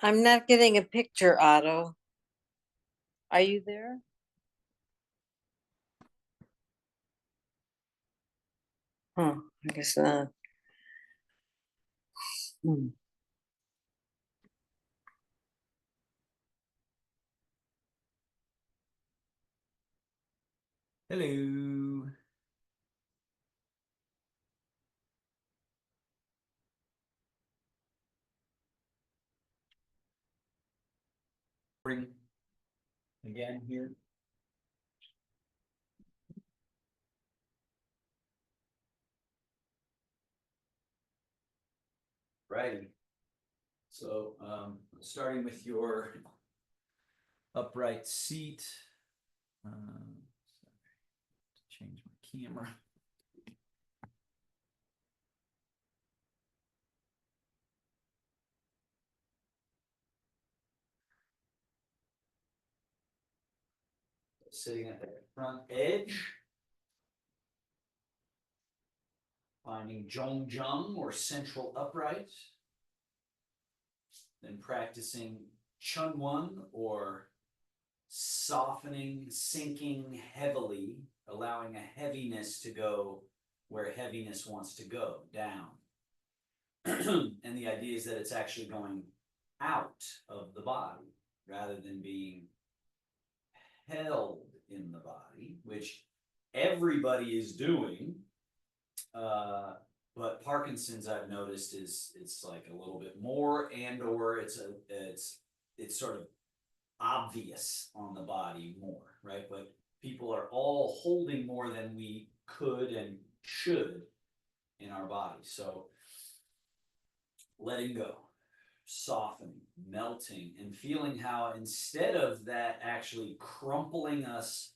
I'm not getting a picture, Otto. Are you there? Oh, I guess not. Hmm. Hello. Bring again here. Righty. So, starting with your upright seat. Change my camera. Sitting at the front edge, finding Zhongjung or central upright, then practicing Chunwon or softening, sinking heavily, allowing a heaviness to go where heaviness wants to go, down. And the idea is that it's actually going out of the body rather than being held in the body, which everybody is doing. But Parkinson's, I've noticed, is it's like a little bit more, and or it's sort of obvious on the body more, right? But people are all holding more than we could and should in our body. So letting go, softening, melting, and feeling how instead of that actually crumpling us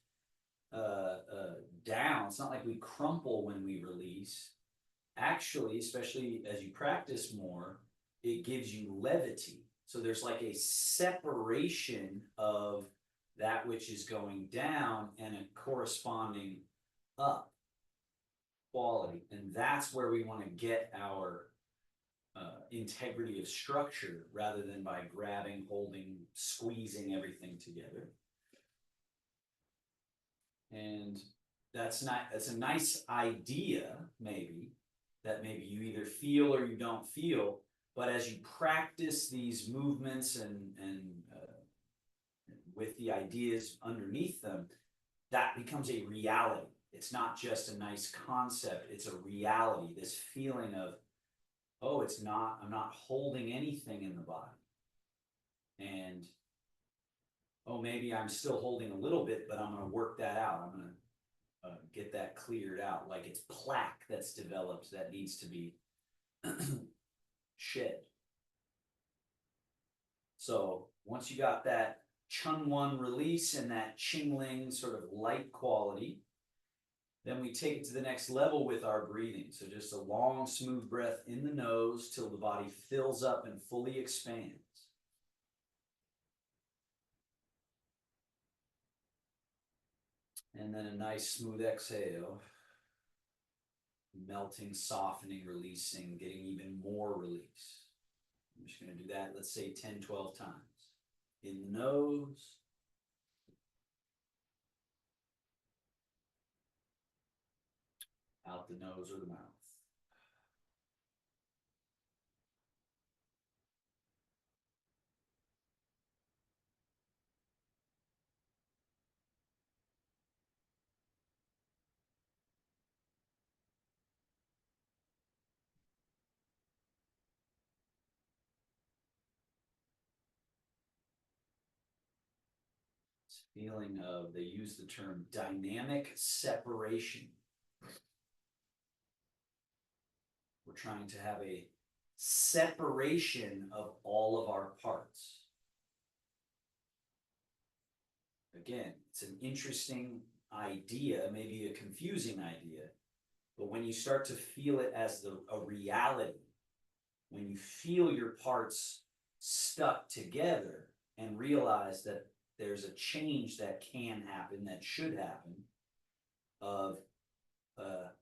down, it's not like we crumple when we release. Actually, especially as you practice more, it gives you levity. So there's like a separation of that which is going down and a corresponding up quality. And that's where we want to get our integrity of structure rather than by grabbing, holding, squeezing everything together. And that's a nice idea, maybe, that maybe you either feel or you don't feel. But as you practice these movements and with the ideas underneath them, that becomes a reality. It's not just a nice concept, it's a reality. This feeling of, oh, I'm not holding anything in the body. And oh, maybe I'm still holding a little bit, but I'm going to work that out. I'm going to get that cleared out. Like it's plaque that's developed that needs to be shed. So once you got that Chun One release and that Qingling sort of light quality, then we take it to the next level with our breathing. So just a long, smooth breath in the nose till the body fills up and fully expands. And then a nice, smooth exhale, melting, softening, releasing, getting even more release. I'm just going to do that, let's say 10, 12 times. In the nose, out the nose or the mouth. This feeling of, they use the term dynamic separation. We're trying to have a separation of all of our parts. Again, it's an interesting idea, maybe a confusing idea, but when you start to feel it as a reality, when you feel your parts stuck together and realize that there's a change that can happen, that should happen, of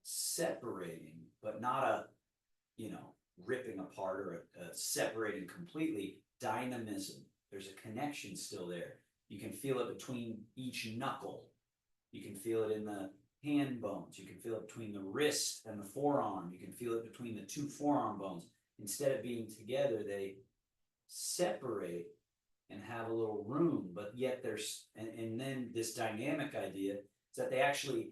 separating, but not a, ripping apart or separating completely, dynamism. There's a connection still there. You can feel it between each knuckle. You can feel it in the hand bones. You can feel it between the wrist and the forearm. You can feel it between the two forearm bones. Instead of being together, they separate and have a little room, but yet there's, and then this dynamic idea is that they actually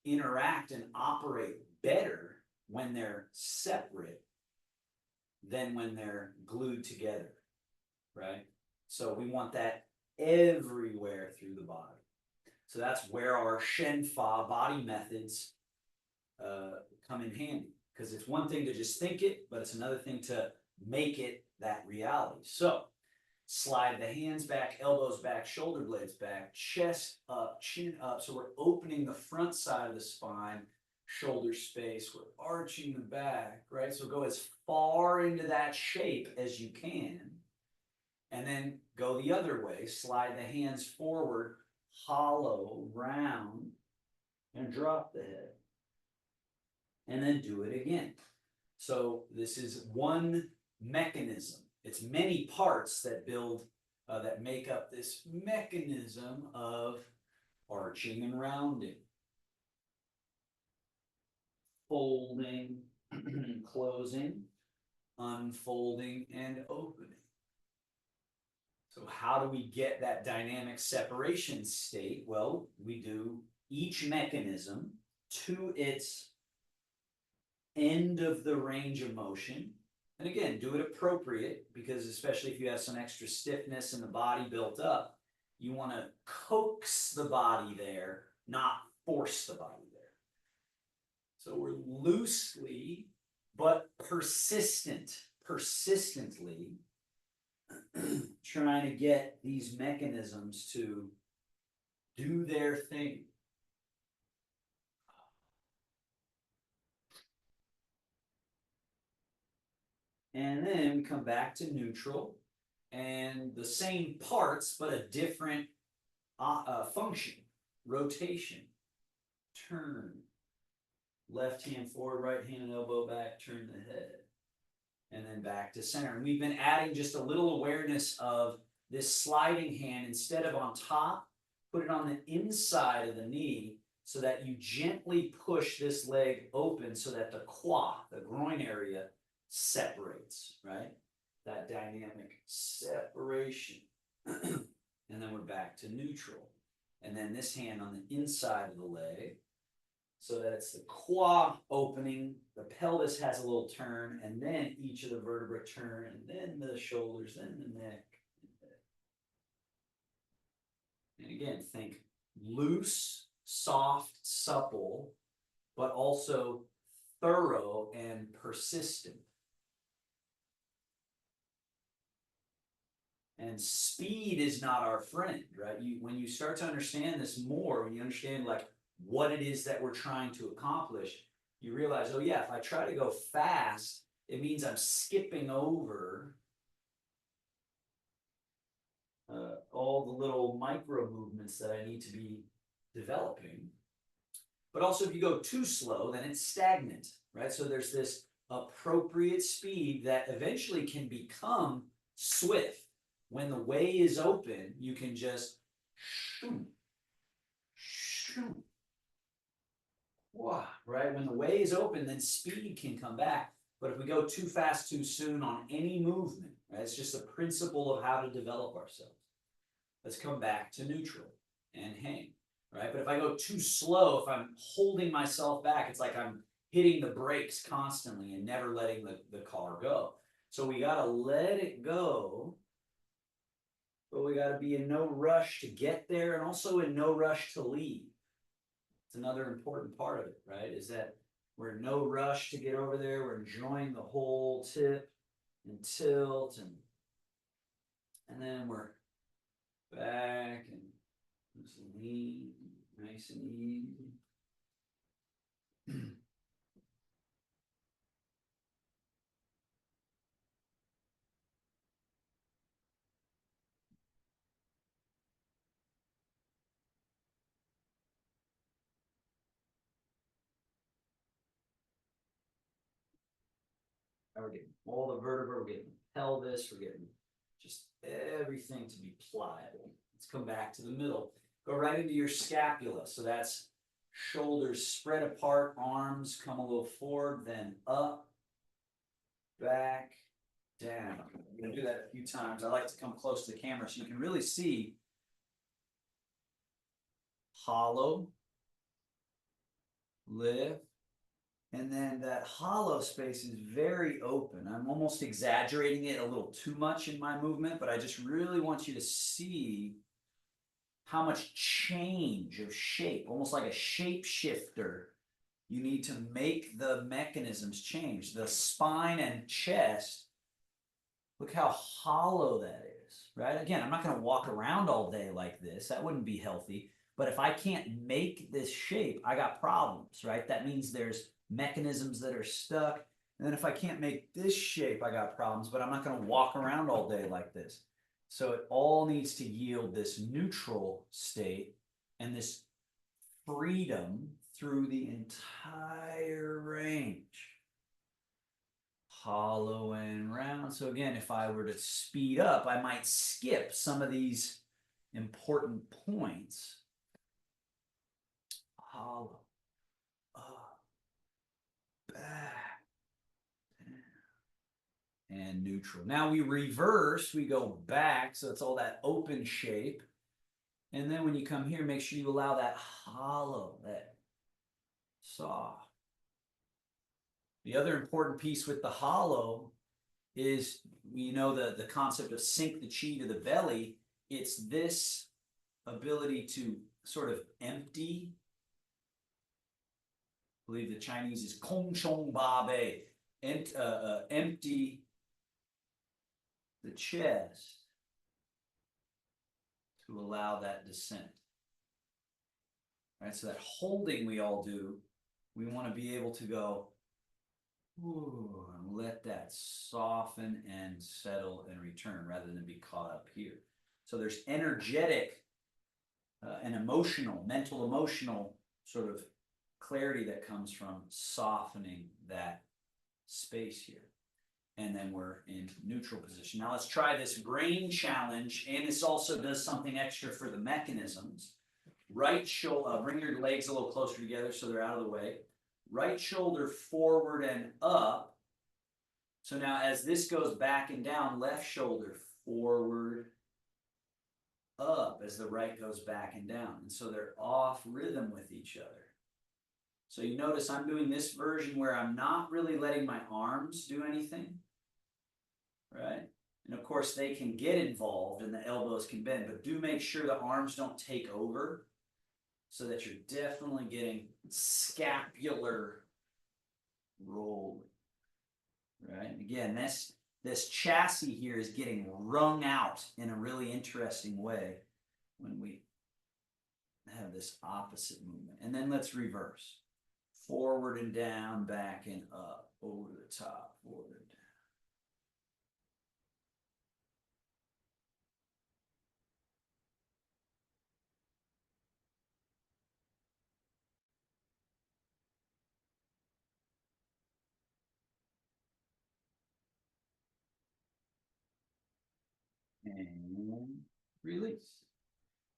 interact and operate better when they're separate than when they're glued together, right? So we want that everywhere through the body. So that's where our Shen Fa body methods come in handy, because it's one thing to just think it, but it's another thing to make it that reality. So slide the hands back, elbows back, shoulder blades back, chest up, chin up. So we're opening the front side of the spine, shoulder space. We're arching the back, right? So go as far into that shape as you can. And then go the other way. Slide the hands forward, hollow, round, and drop the head. And then do it again. So this is one mechanism. It's many parts that build, that make up this mechanism of arching and rounding, folding, closing, unfolding, and opening. So how do we get that dynamic separation state? Well, we do each mechanism to its end of the range of motion. And again, do it appropriate, because especially if you have some extra stiffness in the body built up, you want to coax the body there, not force the body there. So we're loosely but persistently trying to get these mechanisms to do their thing. And then we come back to neutral, and the same parts, but a different function. Rotation, turn, left hand forward, right hand and elbow back, turn the head, and then back to center. And we've been adding just a little awareness of this sliding hand. Instead of on top, put it on the inside of the knee, so that you gently push this leg open so that the quad, the groin area, separates, right? That dynamic separation. And then we're back to neutral. And then this hand on the inside of the leg, so that it's the quad opening, the pelvis has a little turn, and then each of the vertebrae turn, and then the shoulders, then the neck. And again, think loose, soft, supple, but also thorough and persistent. And speed is not our friend, right? When you start to understand this more, when you understand like what it is that we're trying to accomplish, you realize, oh yeah, if I try to go fast, it means I'm skipping over all the little micro movements that I need to be developing. But also if you go too slow, then it's stagnant, right? So there's this appropriate speed that eventually can become swift. When the way is open, you can just shoo, shoo, wah, right? When the way is open, then speed can come back. But if we go too fast too soon on any movement, right, it's just a principle of how to develop ourselves. Let's come back to neutral and hang, right? But if I go too slow, if I'm holding myself back, it's like I'm hitting the brakes constantly and never letting the car go. So we got to let it go, but we got to be in no rush to get there and also in no rush to leave. It's another important part of it, right? Is that we're in no rush to get over there. We're enjoying the whole tip and tilt, and then we're back and just lean, nice and easy. Now we're getting all the vertebrae, we're getting pelvis, we're getting just everything to be pliable. Let's come back to the middle. Go right into your scapula. So that's shoulders spread apart, arms come a little forward, then up, back, down. I'm going to do that a few times. I like to come close to the camera so you can really see hollow, lift, and then that hollow space is very open. I'm almost exaggerating it a little too much in my movement, but I just really want you to see how much change of shape, almost like a shapeshifter, you need to make the mechanisms change. The spine and chest, look how hollow that is, right? Again, I'm not going to walk around all day like this. That wouldn't be healthy. But if I can't make this shape, I got problems, right? That means there's mechanisms that are stuck. And then if I can't make this shape, I got problems, but I'm not going to walk around all day like this. So it all needs to yield this neutral state and this freedom through the entire range. Hollow and round. So again, if I were to speed up, I might skip some of these important points. Hollow, up, back, and neutral. Now we reverse, we go back, so it's all that open shape. And then when you come here, make sure you allow that hollow, that soft. The other important piece with the hollow is, you know, the concept of sink the chi to the belly. It's this ability to sort of empty. I believe the Chinese is kong shong ba bei, empty the chest to allow that descent. Right, so that holding we all do, we want to be able to go, ooh, and let that soften and settle and return rather than be caught up here. So there's energetic and emotional, mental, emotional sort of clarity that comes from softening that space here. And then we're in neutral position. Now let's try this brain challenge. And this also does something extra for the mechanisms. Right shoulder, bring your legs a little closer together so they're out of the way. Right shoulder forward and up. So now as this goes back and down, left shoulder forward, up as the right goes back and down. And so they're off rhythm with each other. So you notice I'm doing this version where I'm not really letting my arms do anything, right? And of course they can get involved and the elbows can bend, but do make sure the arms don't take over so that you're definitely getting scapular rolling, right? And again, this chassis here is getting wrung out in a really interesting way when we have this opposite movement. And then let's reverse. Forward and down, back and up, over the top, forward and down. And release.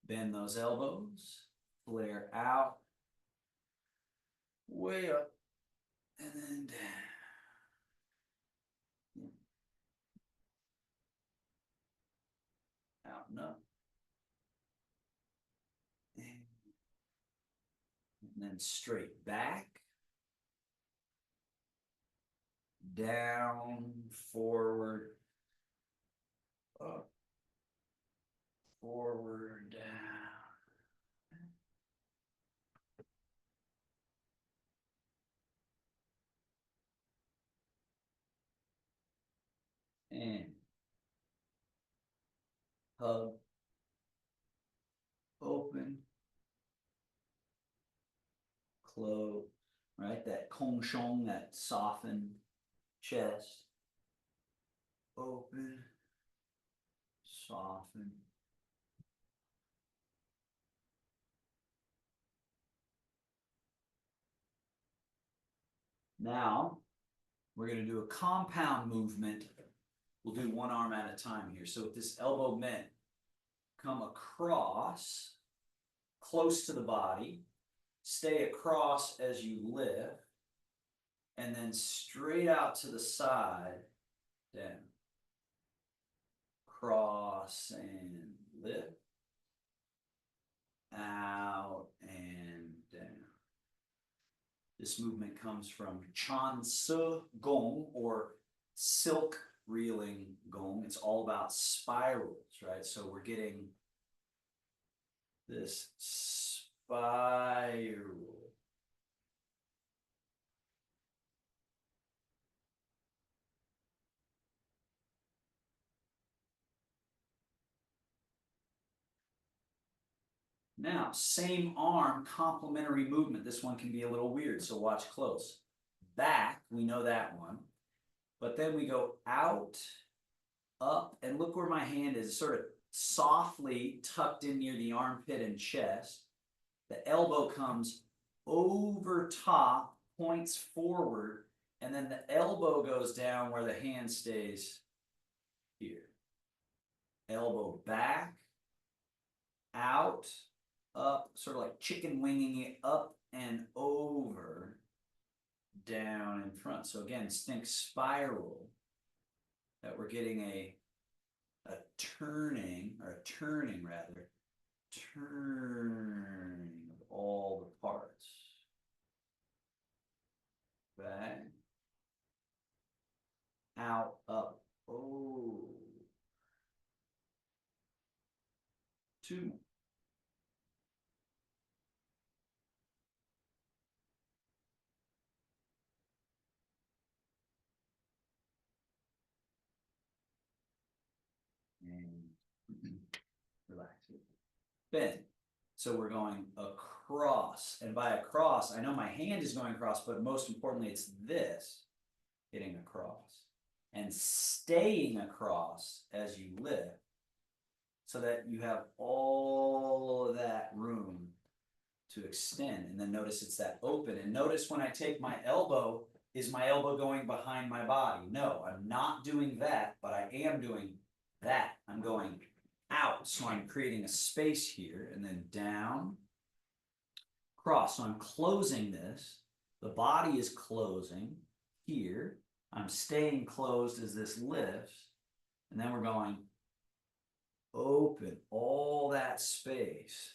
Bend those elbows, flare out, way up, and then down. Out and up. And then straight back, down, forward, up, forward, down. And hug, open, close, right? That kong shong, that softened chest, open, soften. Now, we're going to do a compound movement We'll do one arm at a time here. So with this elbow bent, come across, close to the body, stay across as you lift, and then straight out to the side, down. Cross and lift, out and down. This movement comes from Chan Se Gong, or silk reeling gong. It's all about spirals, right? So we're getting this spiral. Now, same arm, complementary movement. This one can be a little weird, so watch close. Back, we know that one. But then we go out, up, and look where my hand is, sort of softly tucked in near the armpit and chest. The elbow comes over top, points forward, and then the elbow goes down where the hand stays here. Elbow back, out, up, sort of like chicken winging it up and over, down in front. So again, think spiral, that we're getting a turning, or a turning rather, turning of all the parts. Back, out, up, oh. Two more. And relax it. Bend. So we're going across, and by across, I know my hand is going across, but most importantly, it's this hitting across and staying across as you lift, so that you have all of that room to extend. And then notice it's that open. And notice when I take my elbow, is my elbow going behind my body? No, I'm not doing that, but I am doing that. I'm going out. So I'm creating a space here, and then down, cross. So I'm closing this. The body is closing here. I'm staying closed as this lifts. And then we're going open all that space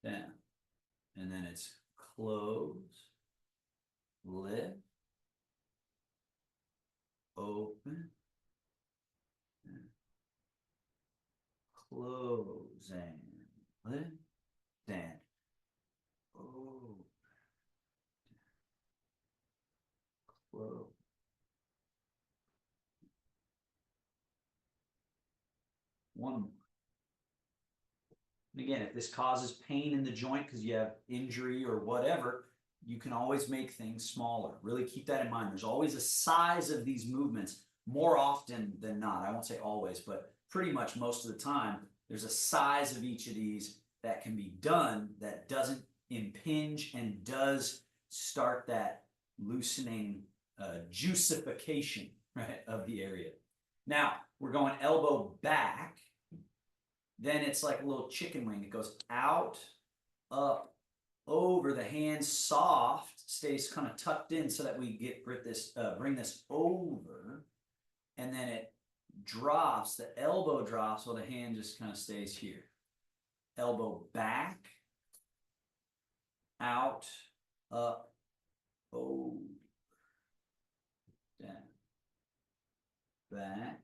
down. And then it's close, lift, open, close, and lift, down. Oh, close. One more. And again, if this causes pain in the joint because you have injury or whatever, you can always make things smaller. Really keep that in mind. There's always a size of these movements, more often than not. I won't say always, but pretty much most of the time, there's a size of each of these that can be done that doesn't impinge and does start that loosening, juicification, right, of the area. Now, we're going elbow back. Then it's like a little chicken wing. It goes out, up, over. The hand soft, stays kind of tucked in so that we get bring this over, and then it drops. The elbow drops while the hand just kind of stays here. Elbow back, out, up, over, down, back,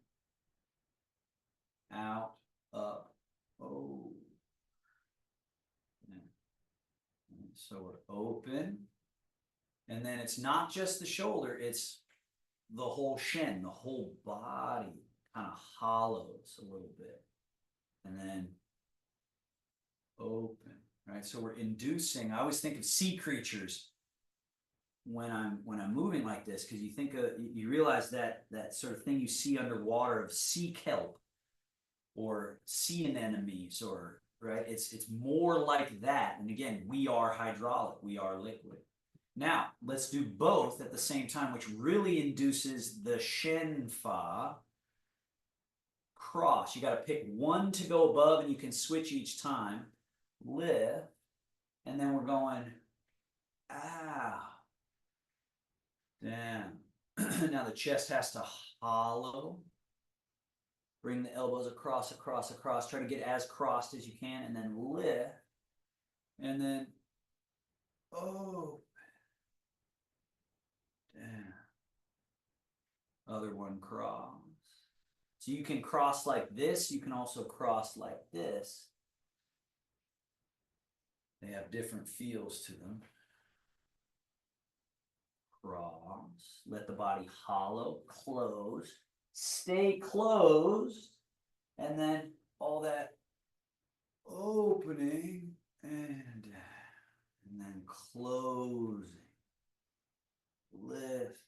out, up, over. So we're open, and then it's not just the shoulder, it's the whole shin, the whole body kind of hollows a little bit, and then open, right? So we're inducing. I always think of sea creatures when I'm moving like this, because you realize that sort of thing you see underwater of sea kelp or sea anemones, or right, it's more like that. And again, we are hydraulic, we are liquid. Now, let's do both at the same time, which really induces the shen fa cross. You got to pick one to go above, and you can switch each time. Lift, and then we're going, ah, down. Now the chest has to hollow. Bring the elbows across, across, across. Try to get as crossed as you can, and then lift. And then, oh, down. Other one cross. So you can cross like this. You can also cross like this. They have different feels to them. Cross. Let the body hollow, close. Stay closed. And then all that opening and then closing. Lift.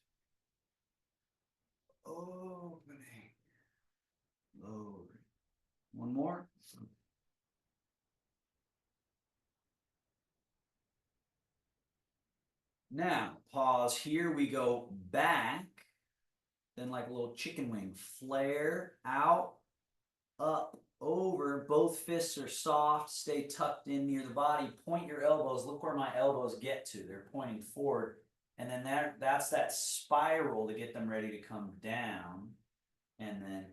Opening. Lowering. One more. Now, pause here. We go back. Then like a little chicken wing. Flare out, up, over. Both fists are soft. Stay tucked in near the body. Point your elbows. Look where my elbows get to. They're pointing forward. And then that's that spiral to get them ready to come down. And then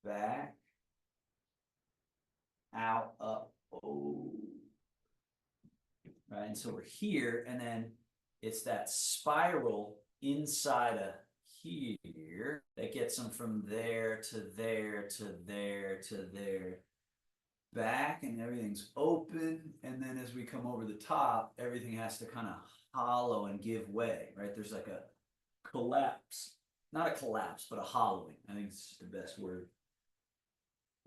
back, out, up, oh. Right, and so we're here, and then it's that spiral inside of here that gets them from there to there to there to there. Back, and everything's open, and then as we come over the top, everything has to kind of hollow and give way, right? There's like a collapse. Not a collapse, but a hollowing. I think it's the best word.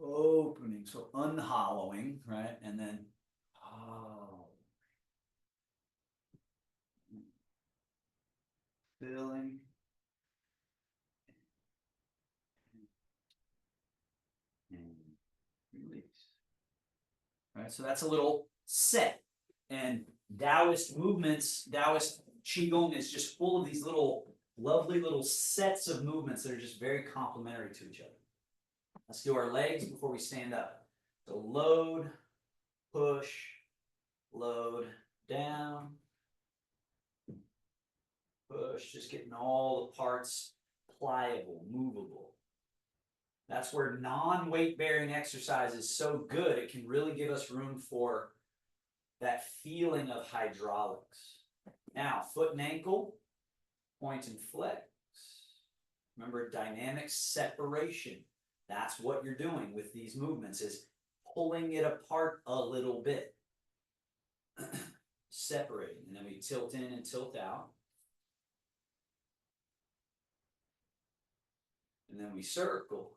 Opening, so unhollowing, right? And then hollow. Filling. And release. All right, so that's a little set. And Taoist movements, Taoist Qigong is just full of these little, lovely little sets of movements that are just very complementary to each other. Let's do our legs before we stand up. So load, push, load, down, push, just getting all the parts pliable, movable. That's where non-weight bearing exercise is so good. It can really give us room for that feeling of hydraulics. Now, foot and ankle, point and flex. Remember, dynamic separation. That's what you're doing with these movements, is pulling it apart a little bit. Separating, and then we tilt in and tilt out. And then we circle.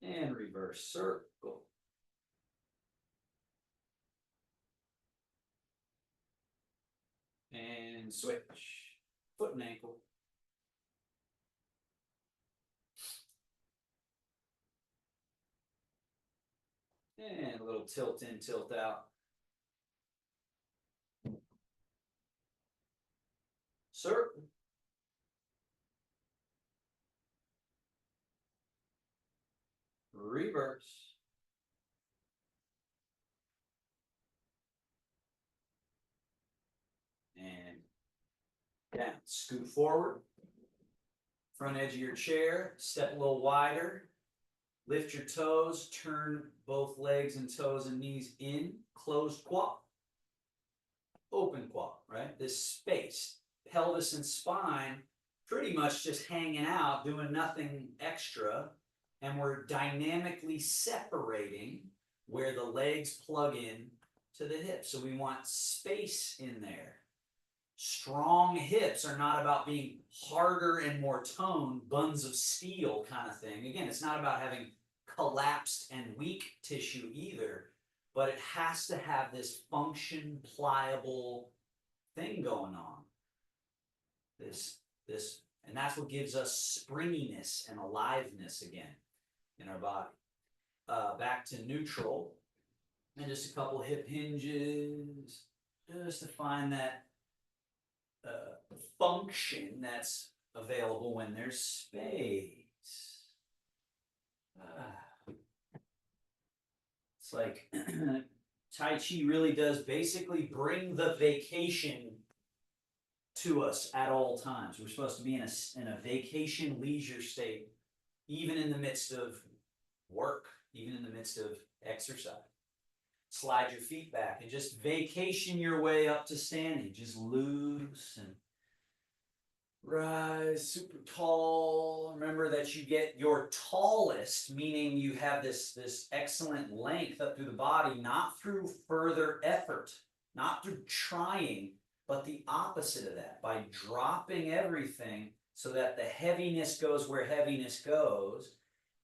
And reverse circle. And switch. Foot and ankle. And a little tilt in, tilt out. Circle. Reverse. And down. Scoot forward. Front edge of your chair. Step a little wider. Lift your toes. Turn both legs and toes and knees in. Closed quad. Open quad, right? This space. Pelvis and spine pretty much just hanging out, doing nothing extra. And we're dynamically separating where the legs plug in to the hips. So we want space in there. Strong hips are not about being harder and more toned, buns of steel kind of thing. Again, it's not about having collapsed and weak tissue either, but it has to have this function, pliable thing going on. And that's what gives us springiness and aliveness again in our body. Back to neutral. And just a couple hip hinges, just to find that function that's available when there's space. It's like Tai Chi really does basically bring the vacation to us at all times. We're supposed to be in a vacation leisure state, even in the midst of work, even in the midst of exercise. Slide your feet back and just vacation your way up to standing. Just loose and rise super tall. Remember that you get your tallest, meaning you have this excellent length up through the body, not through further effort, not through trying, but the opposite of that, by dropping everything so that the heaviness goes where heaviness goes,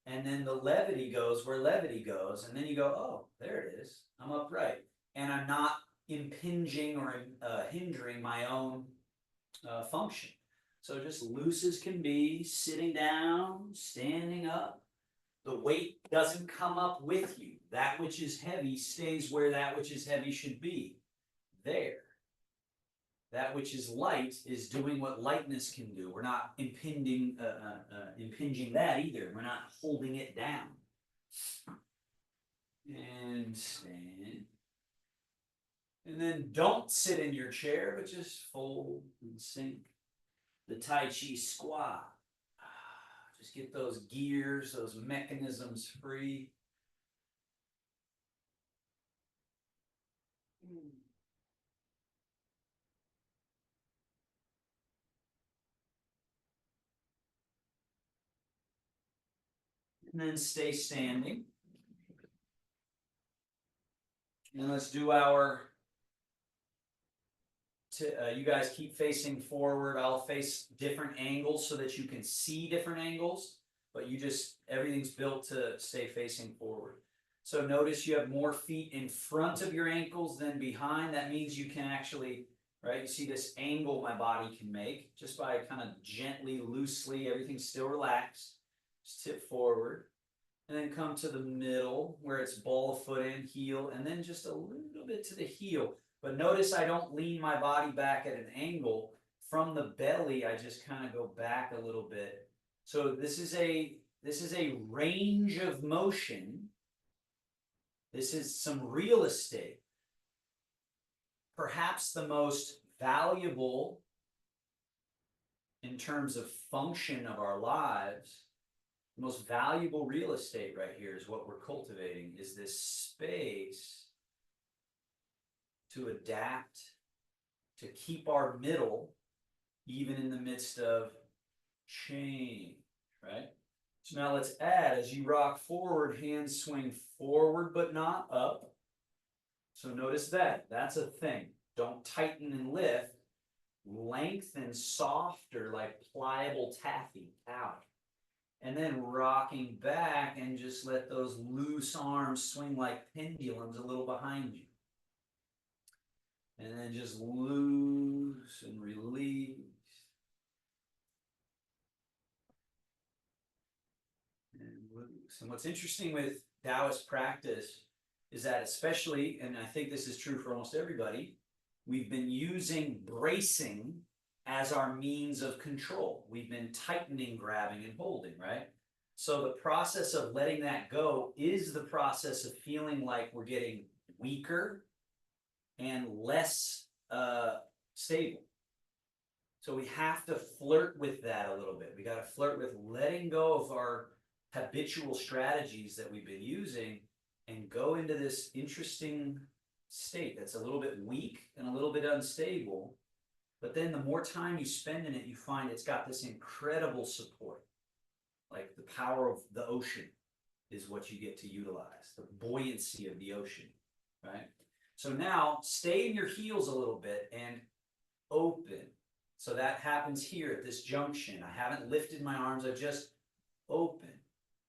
and then the levity goes where levity goes, and then you go, oh, there it is. I'm upright, and I'm not impinging or hindering my own function. So just loose as can be, sitting down, standing up. The weight doesn't come up with you. That which is heavy stays where that which is heavy should be. There. That which is light is doing what lightness can do. We're not impinging that either. We're not holding it down. And stand. And then don't sit in your chair, but just fold and sink. The Tai Chi squat. Just get those gears, those mechanisms free. And then stay standing. And let's do our, you guys keep facing forward. I'll face different angles so that you can see different angles, but you just, everything's built to stay facing forward. So notice you have more feet in front of your ankles than behind. That means you can actually, right? You see this angle my body can make just by kind of gently, loosely, everything's still relaxed. Just tip forward. And then come to the middle where it's ball of foot in, heel, and then just a little bit to the heel. But notice I don't lean my body back at an angle. From the belly, I just kind of go back a little bit. So this is a range of motion. This is some real estate. Perhaps the most valuable in terms of function of our lives. The most valuable real estate right here is what we're cultivating, is this space to adapt, to keep our middle, even in the midst of change, right? So now let's add, as you rock forward, hands swing forward but not up. So notice that, that's a thing. Don't tighten and lift. Lengthen softer like pliable taffy out. And then rocking back and just let those loose arms swing like pendulums a little behind you. And then just loose and release. And loose. And what's interesting with Taoist practice is that especially, and I think this is true for almost everybody, we've been using bracing as our means of control. We've been tightening, grabbing, and holding, right? So the process of letting that go is the process of feeling like we're getting weaker and less stable. So we have to flirt with that a little bit. We got to flirt with letting go of our habitual strategies that we've been using and go into this interesting state that's a little bit weak and a little bit unstable. But then the more time you spend in it, you find it's got this incredible support. Like the power of the ocean is what you get to utilize, the buoyancy of the ocean, right? So now stay in your heels a little bit and open. So that happens here at this junction. I haven't lifted my arms, I just open.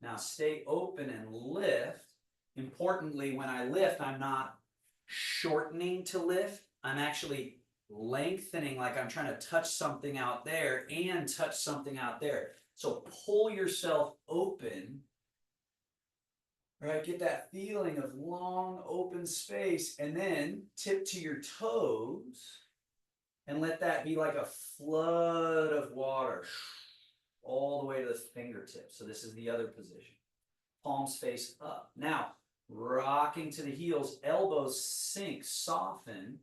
Now stay open and lift. Importantly, when I lift, I'm not shortening to lift. I'm actually lengthening, like I'm trying to touch something out there and touch something out there. So pull yourself open right? Get that feeling of long open space, and then tip to your toes and let that be like a flood of water all the way to the fingertips. So this is the other position. Palms face up. Now, rocking to the heels, elbows sink, soften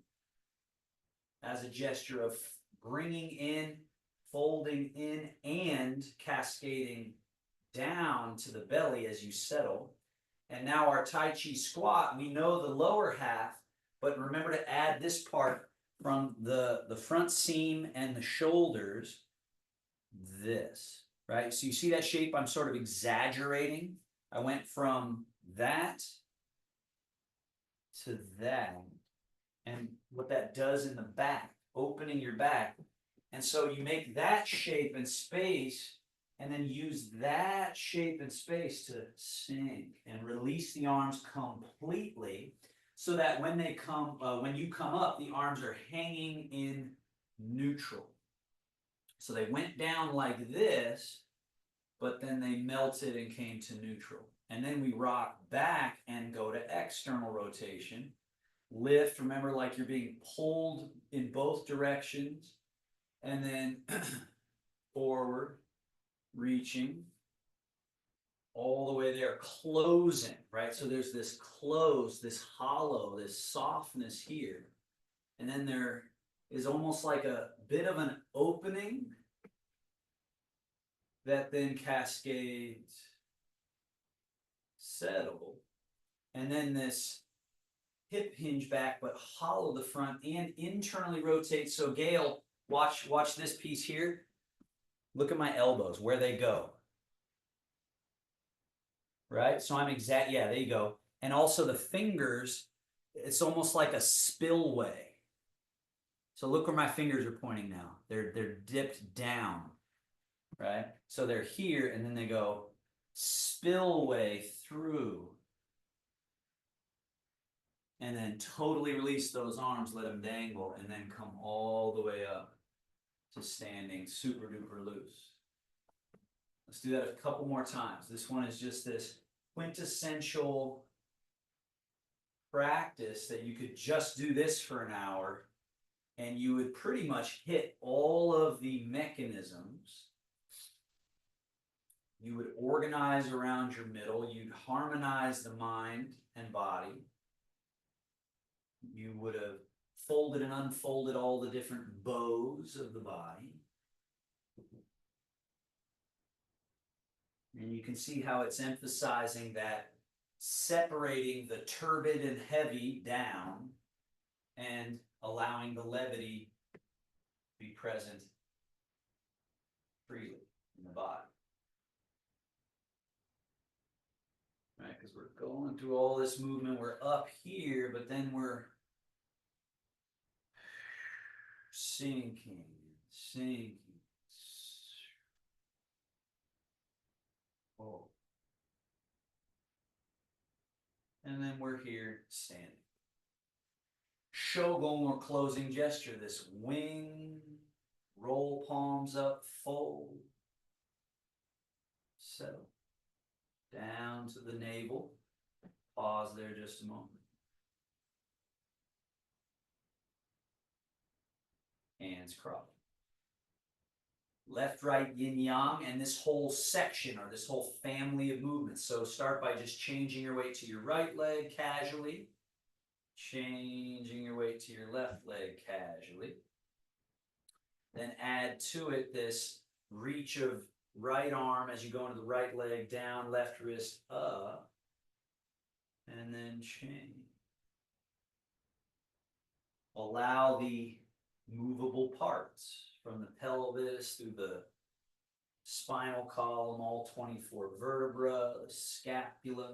as a gesture of bringing in, folding in, and cascading down to the belly as you settle. And now our Tai Chi squat, we know the lower half, but remember to add this part from the front seam and the shoulders, this, right? So you see that shape? I'm sort of exaggerating. I went from that to that. And what that does in the back, opening your back. And so you make that shape and space, and then use that shape and space to sink and release the arms completely, so that when they come, when you come up, the arms are hanging in neutral. So they went down like this, but then they melted and came to neutral. And then we rock back and go to external rotation. Lift, remember, like you're being pulled in both directions. And then forward, reaching all the way there, closing, right? So there's this close, this hollow, this softness here. And then there is almost like a bit of an opening that then cascades, settle, and then this hip hinge back, but hollow the front and internally rotate. So Gail, watch this piece here. Look at my elbows, where they go. Right? So I'm yeah, there you go. And also the fingers, it's almost like a spillway. So look where my fingers are pointing now. They're dipped down, right? So they're here, and then they go spillway through. And then totally release those arms, let them dangle, and then come all the way up to standing super duper loose. Let's do that a couple more times. This one is just this quintessential practice that you could just do this for an hour and you would pretty much hit all of the mechanisms. You would organize around your middle. You'd harmonize the mind and body. You would have folded and unfolded all the different bows of the body. And you can see how it's emphasizing that separating the turbid and heavy down and allowing the levity to be present freely in the body. Right, because we're going through all this movement, we're up here, but then we're sinking, sinking. Oh. And then we're here standing. Shogun or closing gesture, this wing, roll palms up, fold, settle, down to the navel, pause there just a moment. Hands crossed. Left, right, yin yang, and this whole section or this whole family of movements. So start by just changing your weight to your right leg casually, changing your weight to your left leg casually. Then add to it this reach of right arm as you go into the right leg, down, left wrist up, and then change. Allow the movable parts from the pelvis through the spinal column, all 24 vertebrae, the scapula,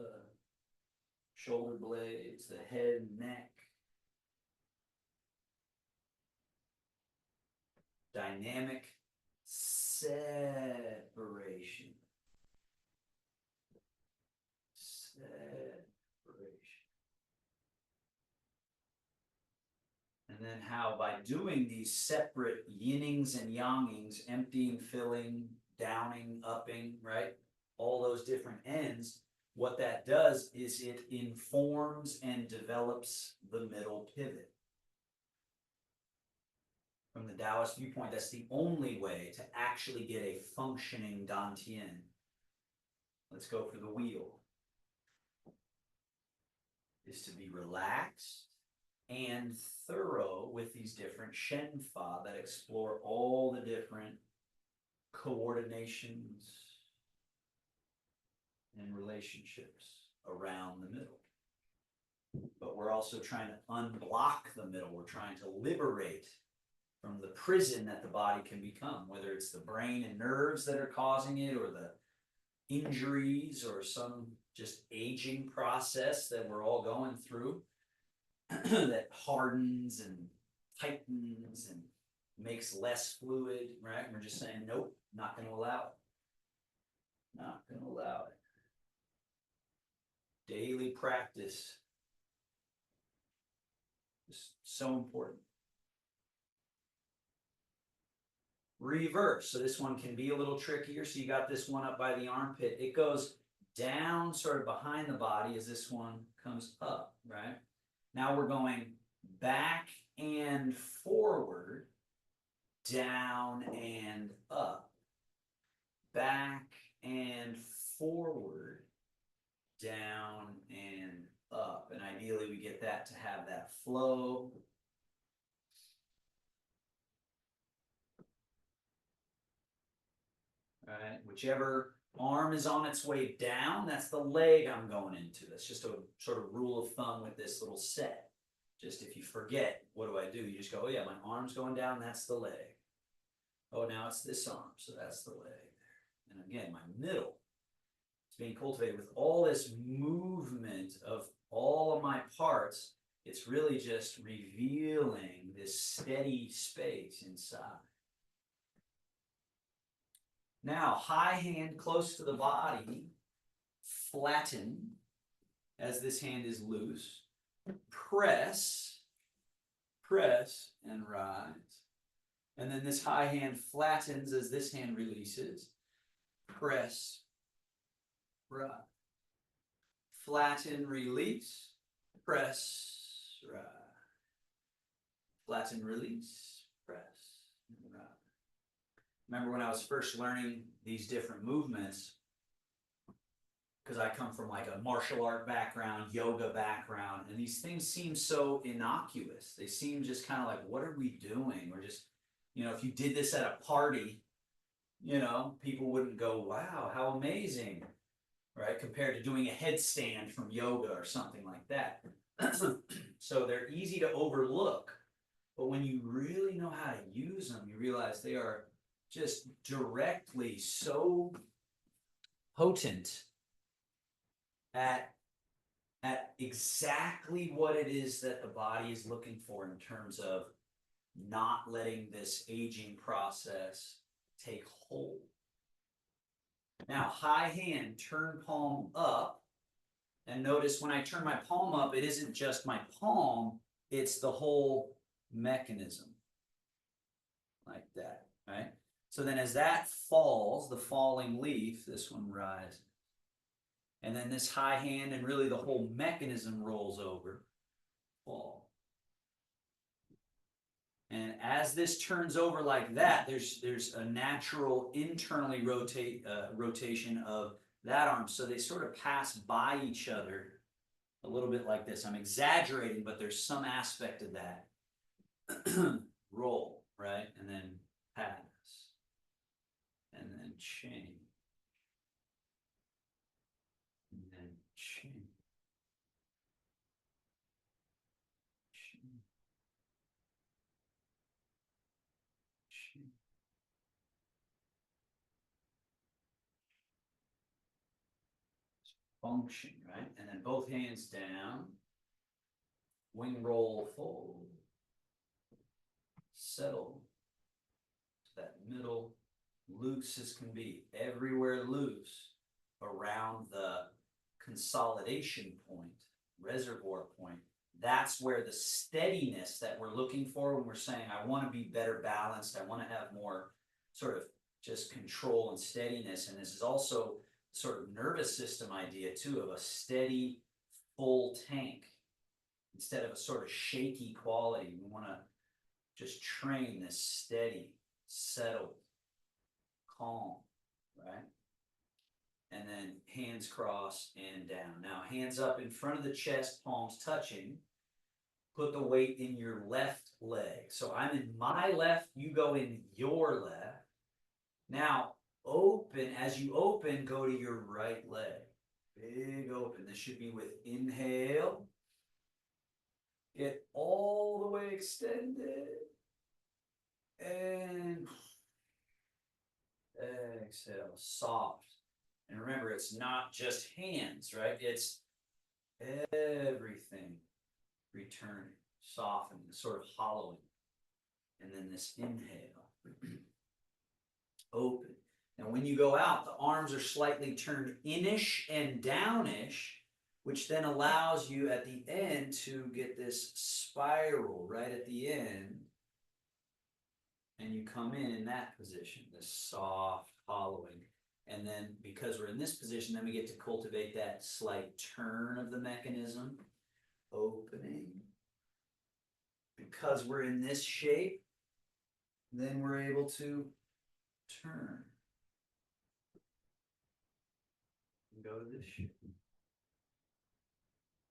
shoulder blades, the head, neck. Dynamic separation. Separation. And then how by doing these separate yinings and yangings, emptying, filling, downing, upping, right? All those different ends, what that does is it informs and develops the middle pivot. From the Taoist viewpoint, that's the only way to actually get a functioning Dantian. Let's go for the wheel. Is to be relaxed and thorough with these different Shen Fa that explore all the different coordinations and relationships around the middle. But we're also trying to unblock the middle. We're trying to liberate from the prison that the body can become, whether it's the brain and nerves that are causing it, or the injuries, or some just aging process that we're all going through that hardens and tightens and makes less fluid, right? And we're just saying, nope, not going to allow it. Not going to allow it. Daily practice is so important. Reverse. So this one can be a little trickier. So you got this one up by the armpit. It goes down sort of behind the body as this one comes up, right? Now we're going back and forward, down and up. Back and forward, down and up. And ideally we get that to have that flow. Right? Whichever arm is on its way down, that's the leg I'm going into. That's just a sort of rule of thumb with this little set. Just if you forget, what do? You just go, oh yeah, my arm's going down, that's the leg. Oh, now it's this arm, so that's the leg. And again, my middle is being cultivated with all this movement of all of my parts. It's really just revealing this steady space inside. Now, high hand close to the body, flatten as this hand is loose. Press, press, and rise. And then this high hand flattens as this hand releases. Press, rise. Flatten, release. Press, rise. Flatten, release. Press, and rise. Remember when I was first learning these different movements, because I come from like a martial art background, yoga background, and these things seem so innocuous. They seem just kind of like, what are we doing? We're just, if you did this at a party, people wouldn't go, wow, how amazing, right? Compared to doing a headstand from yoga or something like that. So they're easy to overlook, but when you really know how to use them, you realize they are just directly so potent at exactly what it is that the body is looking for in terms of not letting this aging process take hold. Now, high hand, turn palm up, and notice when I turn my palm up, it isn't just my palm, it's the whole mechanism, like that, right? So then as that falls, the falling leaf, this one rises. And then this high hand and really the whole mechanism rolls over, fall. And as this turns over like that, there's a natural internally rotation of that arm. So they sort of pass by each other a little bit like this. I'm exaggerating, but there's some aspect of that. Roll, right? And then pass. And then change. And then change. Change. Change. Function, right? And then both hands down. Wing roll, fold. Settle to that middle. Loose as can be. Everywhere loose around the consolidation point, reservoir point. That's where the steadiness that we're looking for when we're saying, I want to be better balanced. I want to have more sort of just control and steadiness. And this is also sort of nervous system idea too, of a steady, full tank instead of a sort of shaky quality. We want to just train this steady, settled, calm, right? And then hands cross and down. Now, hands up in front of the chest, palms touching. Put the weight in your left leg. So I'm in my left, you go in your left. Now, open, as you open, go to your right leg. Big open. This should be with inhale. Get all the way extended. And exhale, soft. And remember, it's not just hands, right? It's everything returning, softening, sort of hollowing. And then this inhale. Open. And when you go out, the arms are slightly turned inish and downish, which then allows you at the end to get this spiral right at the end. And you come in that position, this soft hollowing. And then because we're in this position, then we get to cultivate that slight turn of the mechanism, opening. Because we're in this shape, then we're able to turn. And go to this shape.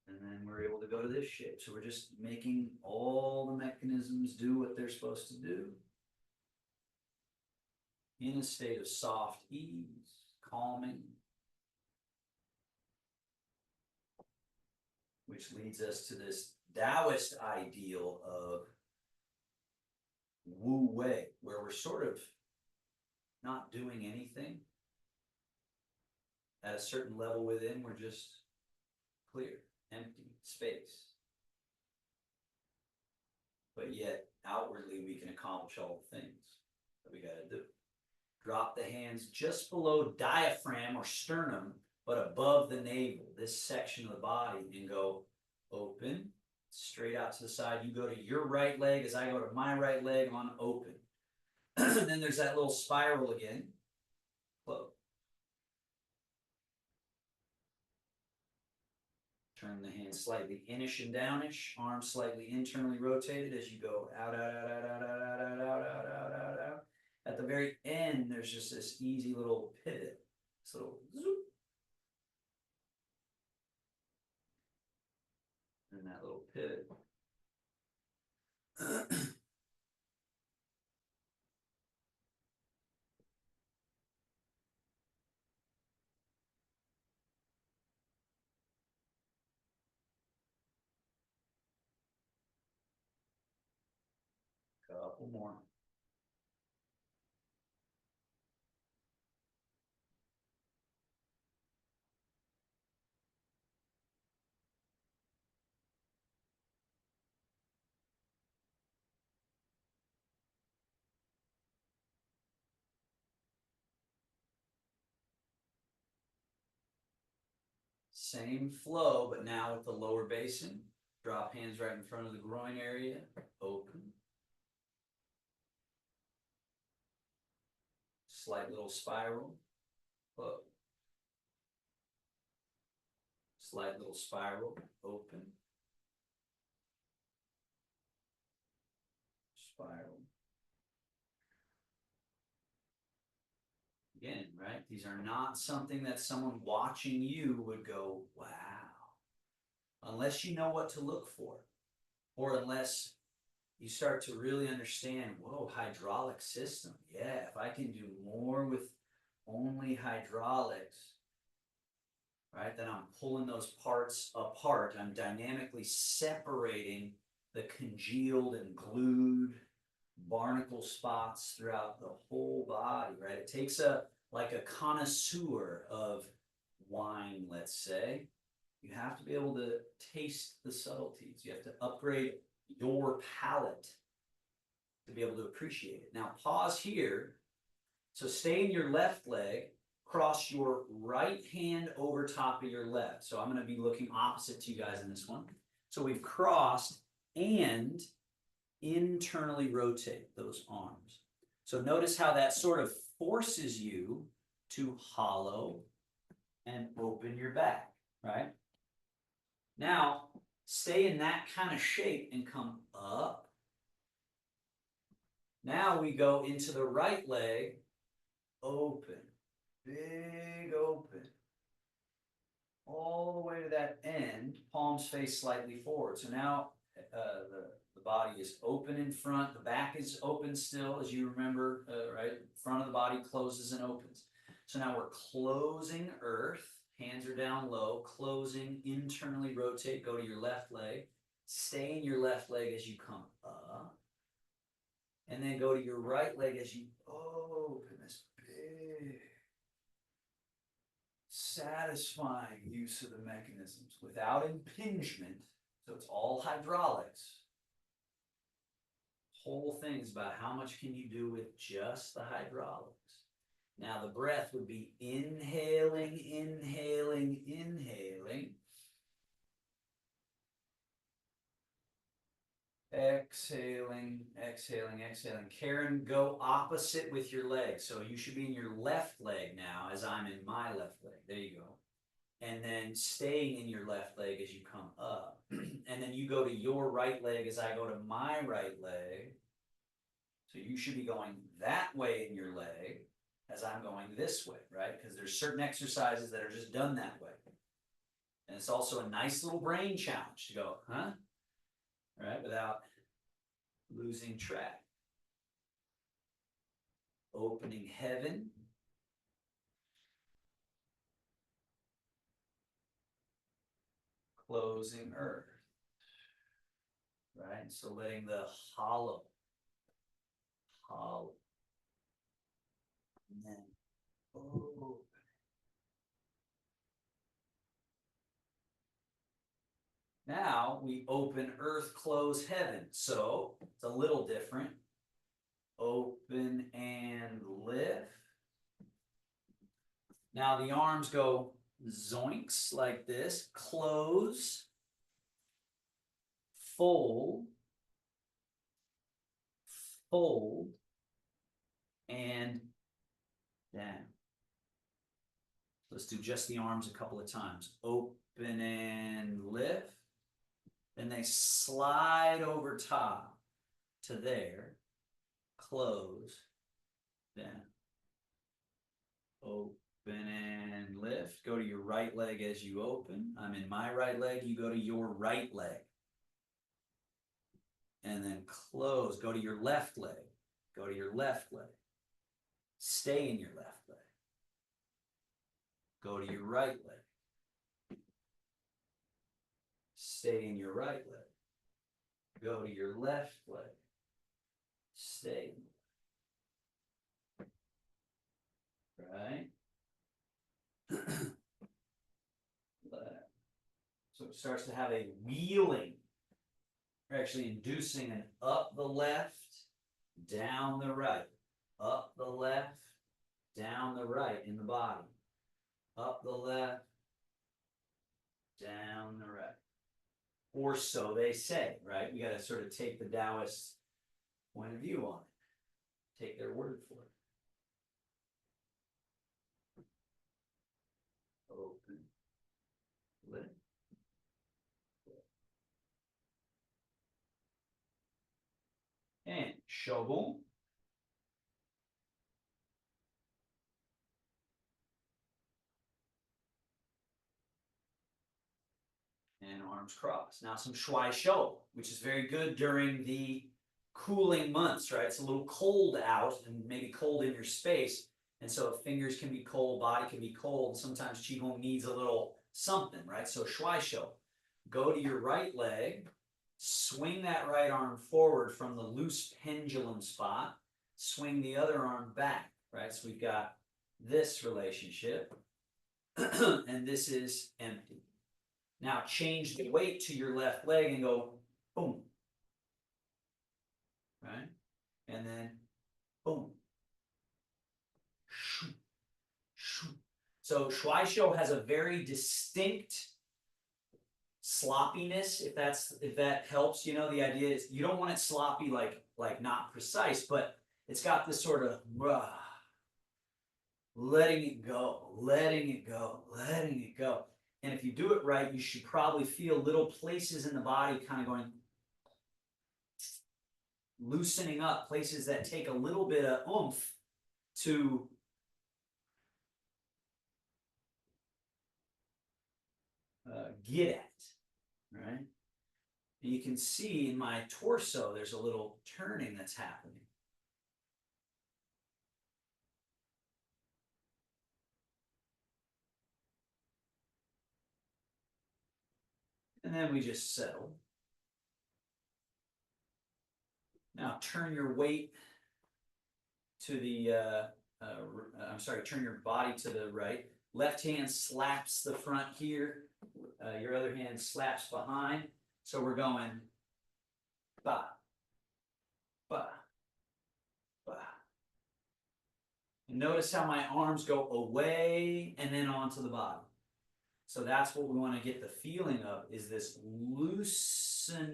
And then we're able to go to this shape. So we're just making all the mechanisms do what they're supposed to do. In a state of soft ease, calming, which leads us to this Taoist ideal of Wu Wei, where we're sort of not doing anything. At a certain level within, we're just clear, empty, space. But yet, outwardly, we can accomplish all the things that we got to do. Drop the hands just below diaphragm or sternum, but above the navel, this section of the body, and go open, straight out to the side. You go to your right leg as I go to my right leg on open. And then there's that little spiral again. Close. Turn the hands slightly inish and downish, arms slightly internally rotated as you go out, out, out, out, out, out, out, out, out, out, out, out, out. At the very end, there's just this easy little pivot, this little zoop. And that little pivot. Couple more. Same flow, but now with the lower basin. Drop hands right in front of the groin area. Open. Slight little spiral. Close. Slight little spiral. Open. Spiral. Again, right? These are not something that someone watching you would go, wow. Unless you know what to look for. Or unless you start to really understand, whoa, hydraulic system. Yeah, if I can do more with only hydraulics, right, then I'm pulling those parts apart. I'm dynamically separating the congealed and glued barnacle spots throughout the whole body, right? It takes like a connoisseur of wine, let's say. You have to be able to taste the subtleties. You have to upgrade your palate to be able to appreciate it. Now pause here. So stay in your left leg, cross your right hand over top of your left. So I'm going to be looking opposite to you guys in this one. So we've crossed and internally rotate those arms. So notice how that sort of forces you to hollow and open your back, right? Now, stay in that kind of shape and come up. Now we go into the right leg, open, big open. All the way to that end, palms face slightly forward. So now the body is open in front, the back is open still, as you remember, right? Front of the body closes and opens. So now we're closing earth, hands are down low, closing, internally rotate, go to your left leg, stay in your left leg as you come up, and then go to your right leg as you open this big, satisfying use of the mechanisms without impingement. So it's all hydraulics. Whole thing's about how much can you do with just the hydraulics. Now the breath would be inhaling, inhaling, inhaling. Exhaling, exhaling, exhaling. Karen, go opposite with your leg. So you should be in your left leg now as I'm in my left leg. There you go. And then staying in your left leg as you come up. And then you go to your right leg as I go to my right leg. So you should be going that way in your leg as I'm going this way, right? Because there's certain exercises that are just done that way. And it's also a nice little brain challenge to go, huh? Right? Without losing track. Opening heaven. Closing earth. Right? So letting the hollow. And then open. Now we open earth, close heaven. So it's a little different. Open and lift. Now the arms go zoinks like this. Close. Fold. Fold. And down. Let's do just the arms a couple of times. Open and lift. Then they slide over top to there. Close. Down. Open and lift. Go to your right leg as you open. I'm in my right leg. You go to your right leg. And then close. Go to your left leg. Go to your left leg. Stay in your left leg. Go to your right leg. Stay in your right leg. Go to your left leg. Stay. Right? So it starts to have a wheeling. We're actually inducing an up the left, down the right. Up the left, down the right in the body. Up the left, down the right. Or so they say, right? We got to sort of take the Taoist point of view on it. Take their word for it. Open, lift. And shogun. And arms crossed. Now some shuai shou, which is very good during the cooling months, right? It's a little cold out and maybe cold in your space. And so fingers can be cold, body can be cold. Sometimes Qigong needs a little something, right? So shuai shou. Go to your right leg, swing that right arm forward from the loose pendulum spot, swing the other arm back, right? So we've got this relationship, and this is empty. Now change the weight to your left leg and go boom. Right? And then boom. So shuai shou has a very distinct sloppiness, if that helps. You know, the idea is you don't want it sloppy like not precise, but it's got this sort of letting it go, letting it go, letting it go. And if you do it right, you should probably feel little places in the body kind of going, loosening up, places that take a little bit of oomph to get at, right? And you can see in my torso, there's a little turning that's happening. And then we just settle. Now turn your weight to the, turn your body to the right. Left hand slaps the front here. Your other hand slaps behind. So we're going ba, ba, ba. And notice how my arms go away and then onto the body. So that's what we want to get the feeling of, is this loosening,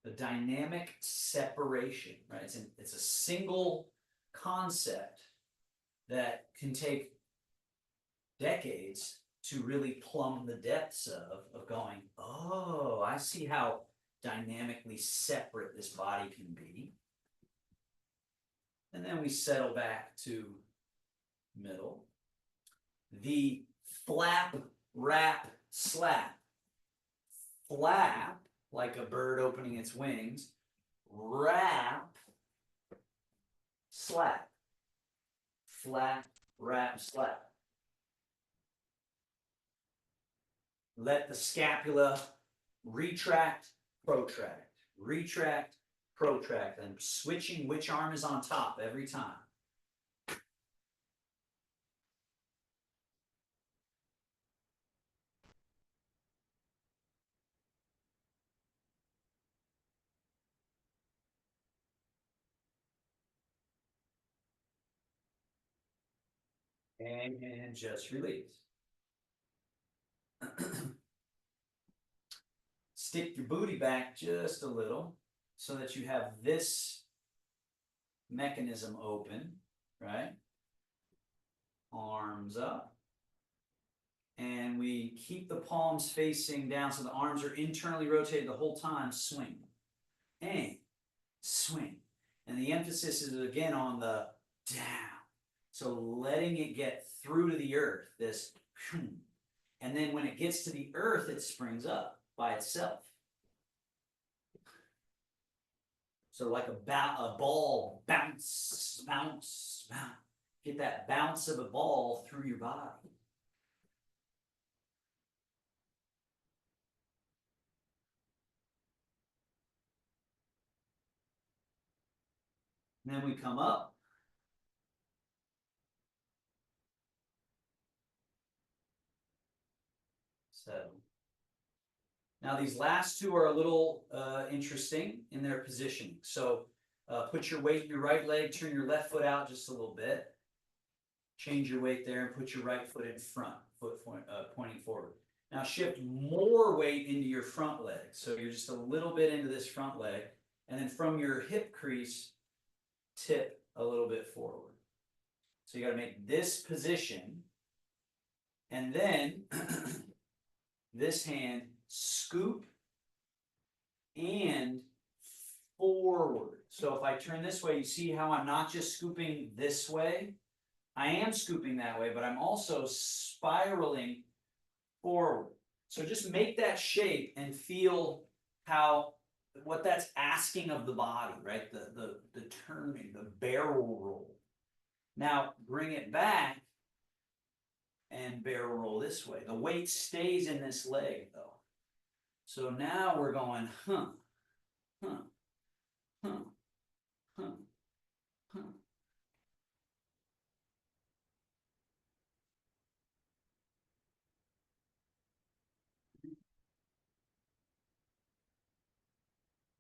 the dynamic separation, right? It's a single concept that can take decades to really plumb the depths of going, oh, I see how dynamically separate this body can be. And then we settle back to middle. The flap, wrap, slap. Flap, like a bird opening its wings. Wrap, slap. Flap, wrap, slap. Let the scapula retract, protract, retract, protract, and switching which arm is on top every time. And just release. Stick your booty back just a little so that you have this mechanism open, right? Arms up. And we keep the palms facing down so the arms are internally rotated the whole time. Swing. And swing. And the emphasis is again on the down. So letting it get through to the earth, this, and then when it gets to the earth, it springs up by itself. So like a ball, bounce, bounce, bounce. Get that bounce of a ball through your body. And then we come up. So now these last two are a little interesting in their positioning. So put your weight in your right leg, turn your left foot out just a little bit. Change your weight there and put your right foot in front, pointing forward. Now shift more weight into your front leg. So you're just a little bit into this front leg. And then from your hip crease, tip a little bit forward. So you got to make this position. And then this hand scoop and forward. So if I turn this way, you see how I'm not just scooping this way. I am scooping that way, but I'm also spiraling forward. So just make that shape and feel how, what that's asking of the body, right? The turning, the barrel roll. Now bring it back and barrel roll this way. The weight stays in this leg though. So now we're going, huh, huh, huh, huh, huh.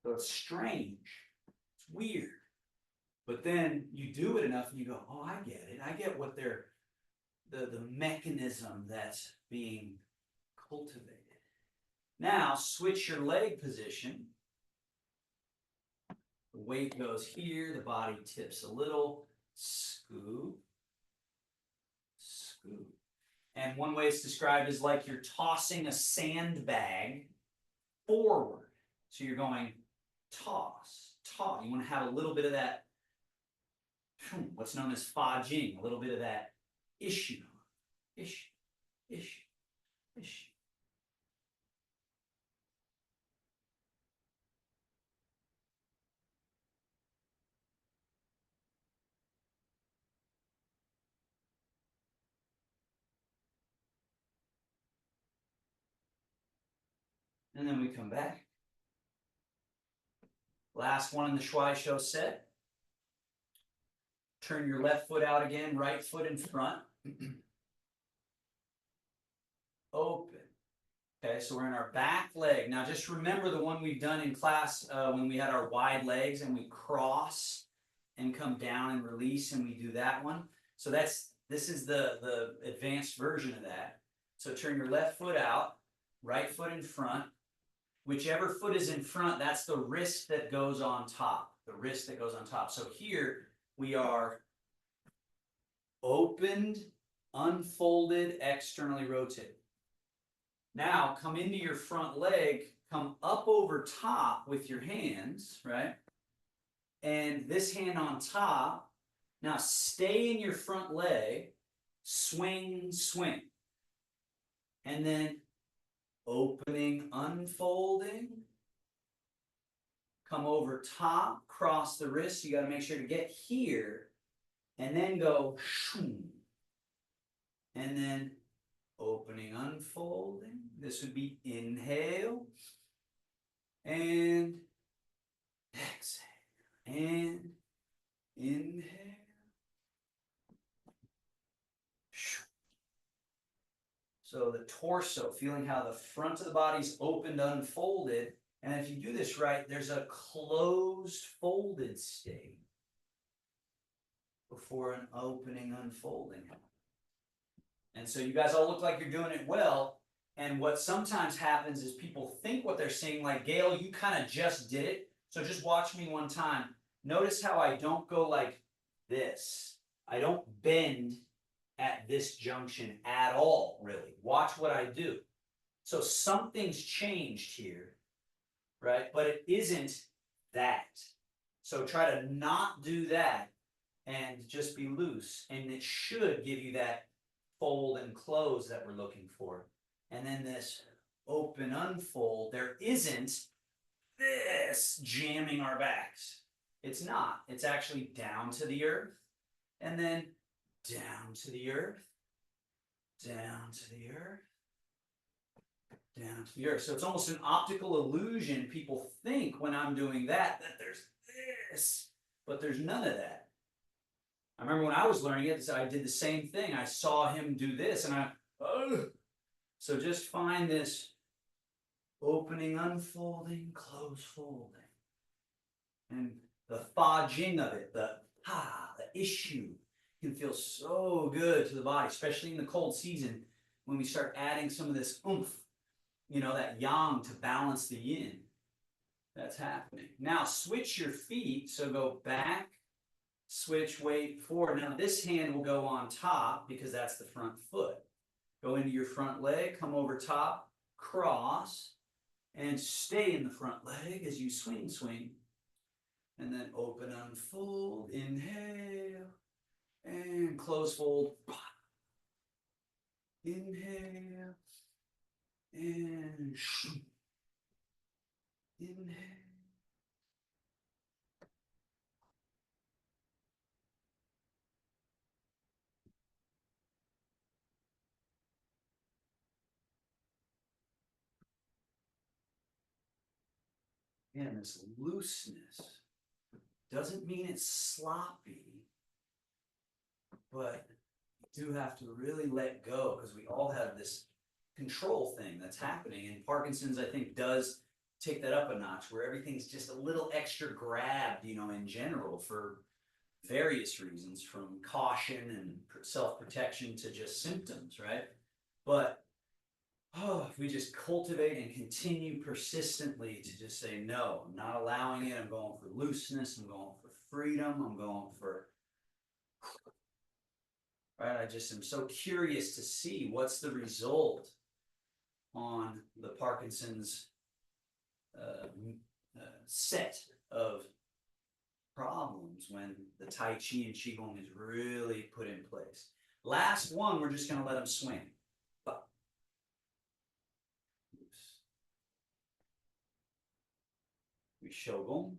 So it's strange. It's weird. But then you do it enough and you go, oh, I get it. I get what they're, the mechanism that's being cultivated. Now switch your leg position. The weight goes here, the body tips a little, scoop, scoop. And one way it's described is like you're tossing a sandbag forward. So you're going toss, toss. You want to have a little bit of that, what's known as fudging, a little bit of that issue, issue, issue, issue. And then we come back. Last one in the Schwei show set. Turn your left foot out again, right foot in front. Open. Okay, so we're in our back leg. Now just remember the one we've done in class when we had our wide legs and we cross and come down and release, and we do that one. So this is the advanced version of that. So turn your left foot out, right foot in front. Whichever foot is in front, that's the wrist that goes on top. The wrist that goes on top. So here we are opened, unfolded, externally rotated. Now come into your front leg, come up over top with your hands, right? And this hand on top. Now stay in your front leg, swing, swing. And then opening, unfolding. Come over top, cross the wrist. You got to make sure to get here. And then go shoom. And then opening, unfolding. This would be inhale. And exhale. And inhale. So the torso, feeling how the front of the body's opened, unfolded. And if you do this right, there's a closed, folded state before an opening, unfolding. And so you guys all look like you're doing it well. And what sometimes happens is people think what they're saying, like, Gail, you kind of just did it. So just watch me one time. Notice how I don't go like this. I don't bend at this junction at all, really. Watch what I do. So something's changed here, right? But it isn't that. So try to not do that and just be loose. And it should give you that fold and close that we're looking for. And then this open, unfold, there isn't this jamming our backs. It's not. It's actually down to the earth. And then down to the earth, down to the earth, down to the earth. So it's almost an optical illusion. People think when I'm doing that there's this, but there's none of that. I remember when I was learning it, I did the same thing. I saw him do this, and so just find this opening, unfolding, close, folding. And the fudging of it, the issue, can feel so good to the body, especially in the cold season when we start adding some of this oomph, that yang to balance the yin. That's happening. Now switch your feet, so go back, switch, weight, forward. Now this hand will go on top because that's the front foot. Go into your front leg, come over top, cross, and stay in the front leg as you swing, swing. And then open, unfold, inhale, and close, fold. Inhale, and inhale. And this looseness doesn't mean it's sloppy, but you do have to really let go because we all have this control thing that's happening. And Parkinson's, I think, does take that up a notch where everything's just a little extra grabbed, in general for various reasons, from caution and self-protection to just symptoms, right? But if we we just cultivate and continue persistently to just say, no, I'm not allowing it. I'm going for looseness. I'm going for freedom. I'm going for, right? I just am so curious to see what's the result on the Parkinson's set of problems when the Tai Chi and Qigong is really put in place. Last one, we're just going to let them swing. But, we Shogun.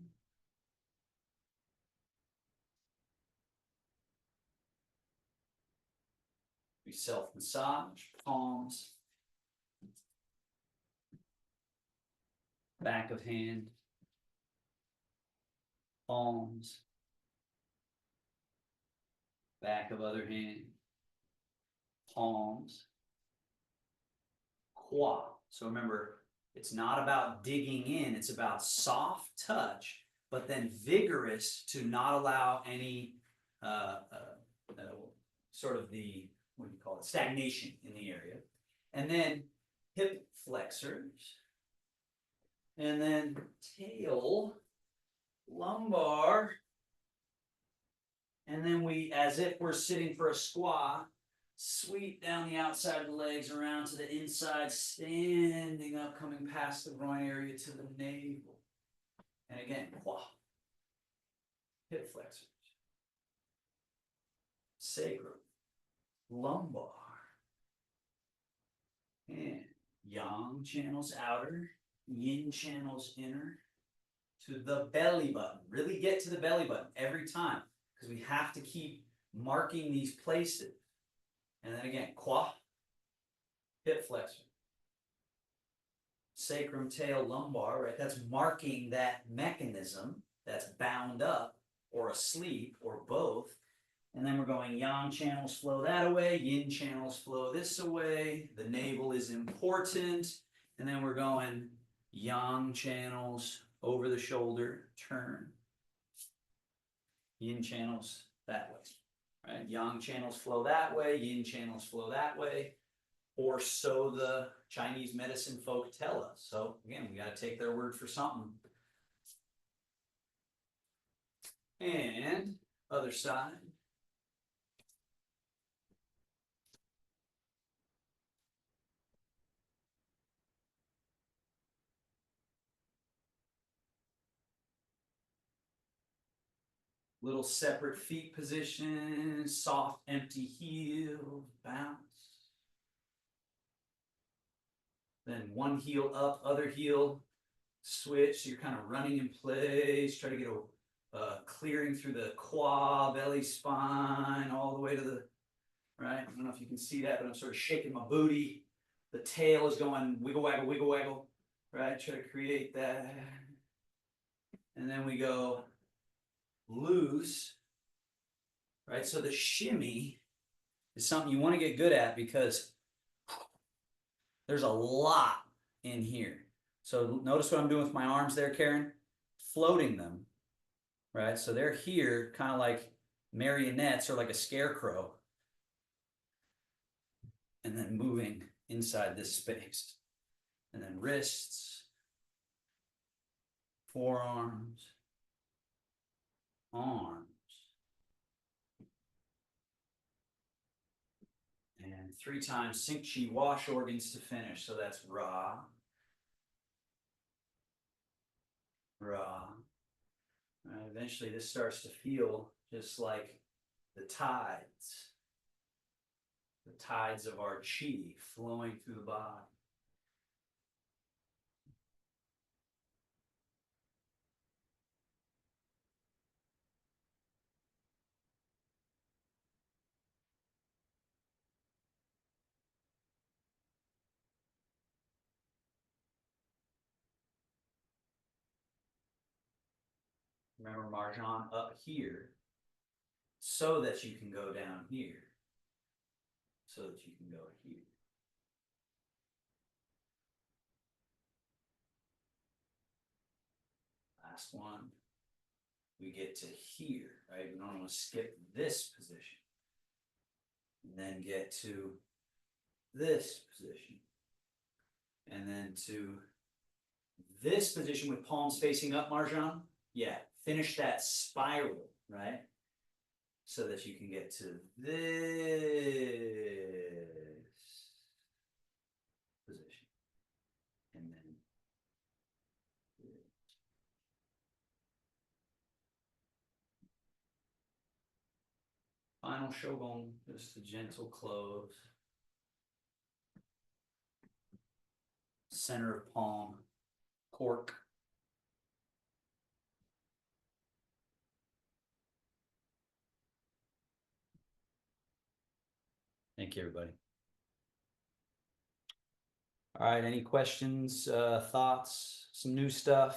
We self-massage, palms, back of hand, palms, back of other hand, palms, qua. So remember, it's not about digging in, it's about soft touch, but then vigorous to not allow any sort of the, what do you call it, stagnation in the area. And then hip flexors, and then tail, lumbar, and then we, as if we're sitting for a squat, sweep down the outside of the legs around to the inside, standing up, coming past the groin area to the navel. And again, hip flexors, sacrum, lumbar, and yang channels outer, yin channels inner, to the belly button. Really get to the belly button every time, because we have to keep marking these places. And then again, hip flexor, sacrum, tail, lumbar, right? That's marking that mechanism that's bound up or asleep or both. And then we're going yang channels flow that away, yin channels flow this away. The navel is important. And then we're going yang channels over the shoulder, turn. Yin channels that way, right? Yang channels flow that way, yin channels flow that way. Or so the Chinese medicine folk tell us. So again, we got to take their word for something. And other side. Little separate feet position, soft, empty heel, bounce. Then one heel up, other heel, switch. So you're kind of running in place, try to get a clearing through the quad, belly, spine, all the way to the, right? I don't know if you can see that, but I'm sort of shaking my booty. The tail is going wiggle, waggle, right? Try to create that. And then we go loose, right? So the shimmy is something you want to get good at because there's a lot in here. So notice what I'm doing with my arms there, Karen, floating them, right? So they're here kind of like marionettes or like a scarecrow, and then moving inside this space. And then wrists, forearms, arms, and 3 times sync chi wash organs to finish. So that's Ra, Ra. Eventually this starts to feel just like the tides of our chi flowing through the body. Remember Marjan up here so that you can go down here, so that you can go here. Last one, we get to here, right? We don't want to skip this position. And then get to this position. and then to this position with palms facing up, Marjan. Yeah, finish that spiral, right? So that you can get to this position. And then final shogun, just a gentle close. Center of palm, cork. Thank you, everybody. All right, any questions, thoughts, some new stuff?